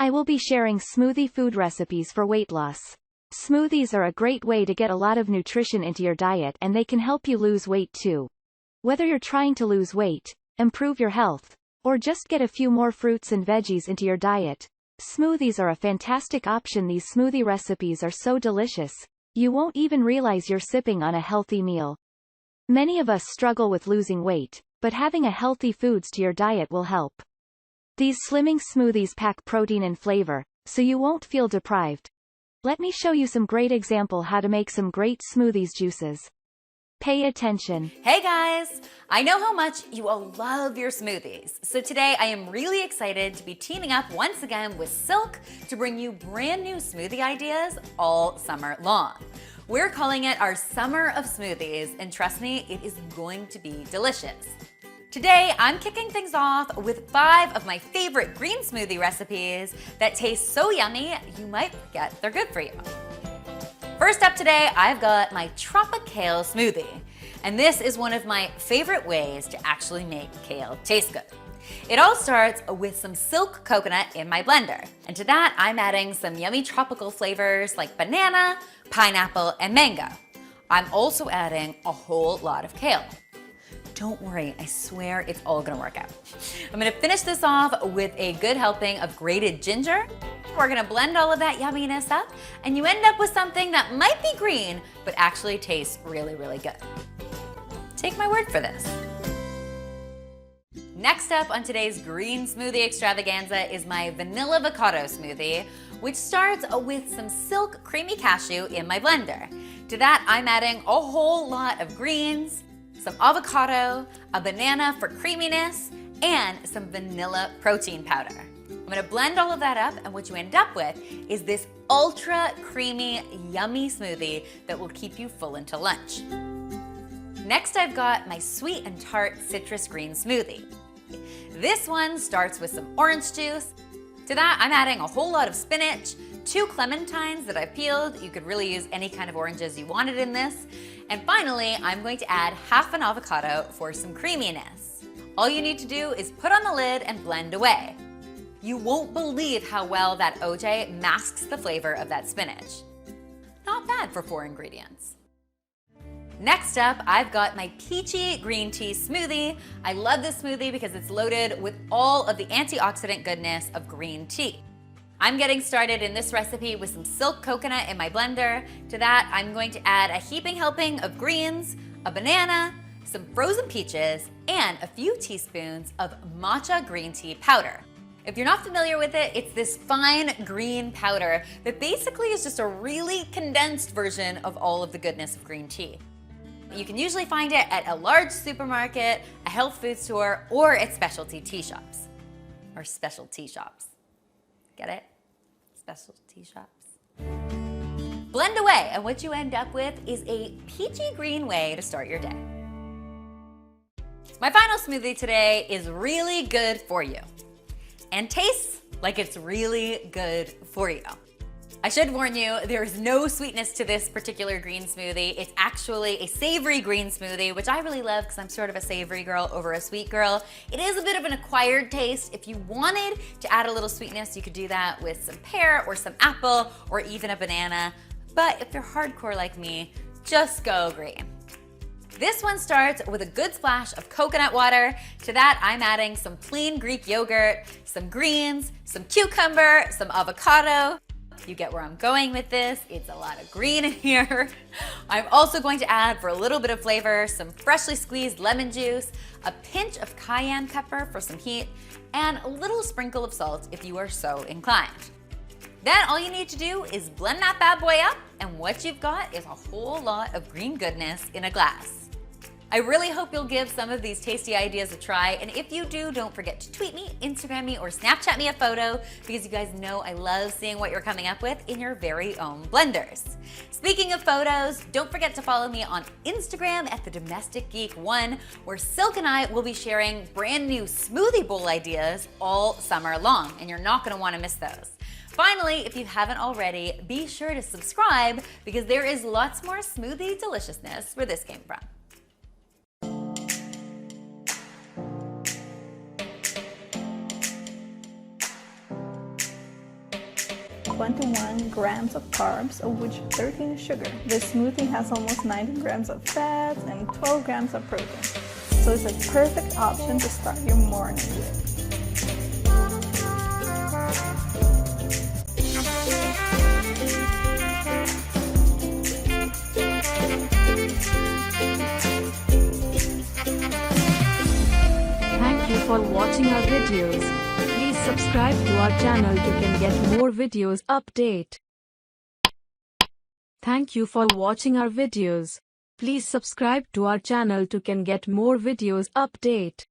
I will be sharing smoothie food recipes for weight loss. Smoothies are a great way to get a lot of nutrition into your diet, and they can help you lose weight too. Whether you're trying to lose weight, improve your health, or just get a few more fruits and veggies into your diet, smoothies are a fantastic option. These smoothie recipes are so delicious, you won't even realize you're sipping on a healthy meal. Many of us struggle with losing weight, but having a healthy foods to your diet will help. These slimming smoothies pack protein and flavor, so you won't feel deprived. Let me show you some great example how to make some great smoothies juices. Pay attention. Hey guys! I know how much you all love your smoothies, so today I am really excited to be teaming up once again with Silk to bring you brand new smoothie ideas all summer long. We're calling it our Summer of Smoothies, and trust me, it is going to be delicious. Today, I'm kicking things off with 5 of my favorite green smoothie recipes that taste so yummy, you might forget they're good for you. First up today, I've got my Tropicale smoothie, and this is one of my favorite ways to actually make kale taste good. It all starts with some Silk coconut in my blender, and to that, I'm adding some yummy tropical flavors like banana, pineapple, and mango. I'm also adding a whole lot of kale. Don't worry, I swear it's all gonna work out. I'm gonna finish this off with a good helping of grated ginger. We're gonna blend all of that yumminess up, and you end up with something that might be green, but actually tastes really, really good. Take my word for this. Next up on today's green smoothie extravaganza is my vanilla avocado smoothie, which starts with some Silk creamy cashew in my blender. To that, I'm adding a whole lot of greens, some avocado, a banana for creaminess, and some vanilla protein powder. I'm gonna blend all of that up, and what you end up with is this ultra creamy, yummy smoothie that will keep you full until lunch. Next, I've got my sweet and tart citrus green smoothie. This one starts with some orange juice. To that, I'm adding a whole lot of spinach, 2 clementines that I've peeled. You could really use any kind of oranges you wanted in this. And finally, I'm going to add half an avocado for some creaminess. All you need to do is put on the lid and blend away. You won't believe how well that OJ masks the flavor of that spinach. Not bad for 4 ingredients. Next up, I've got my peachy green tea smoothie. I love this smoothie because it's loaded with all of the antioxidant goodness of green tea. I'm getting started in this recipe with some Silk coconut in my blender. To that, I'm going to add a heaping helping of greens, a banana, some frozen peaches, and a few teaspoons of matcha green tea powder. If you're not familiar with it, it's this fine green powder that basically is just a really condensed version of all of the goodness of green tea. You can usually find it at a large supermarket, a health food store, or at specialty tea shops. Or specialty shops. Get it? Specialty shops. Blend away, and what you end up with is a peachy green way to start your day. My final smoothie today is really good for you and tastes like it's really good for you. I should warn you, there is no sweetness to this particular green smoothie. It's actually a savory green smoothie, which I really love because I'm sort of a savory girl over a sweet girl. It is a bit of an acquired taste. If you wanted to add a little sweetness, you could do that with some pear or some apple or even a banana. But if you're hardcore like me, just go green. This one starts with a good splash of coconut water. To that, I'm adding some plain Greek yogurt, some greens, some cucumber, some avocado. You get where I'm going with this. It's a lot of green in here. I'm also going to add, for a little bit of flavor, some freshly squeezed lemon juice, a pinch of cayenne pepper for some heat, and a little sprinkle of salt if you are so inclined. Then all you need to do is blend that bad boy up, and what you've got is a whole lot of green goodness in a glass. I really hope you'll give some of these tasty ideas a try, and if you do, don't forget to tweet me, Instagram me, or Snapchat me a photo, because you guys know I love seeing what you're coming up with in your very own blenders. Speaking of photos, don't forget to follow me on Instagram at TheDomesticGeek1, where Silk and I will be sharing brand new smoothie bowl ideas all summer long, and you're not gonna wanna miss those. Finally, if you haven't already, be sure to subscribe, because there is lots more smoothie deliciousness where this came from. 21 grams of carbs, of which 13 is sugar. This smoothie has almost 90 grams of fats and 12 grams of protein. So it's a perfect option to start your morning with. Thank you for watching our videos. Please subscribe to our channel to can get more videos update. Thank you for watching our videos. Please subscribe to our channel to can get more videos update.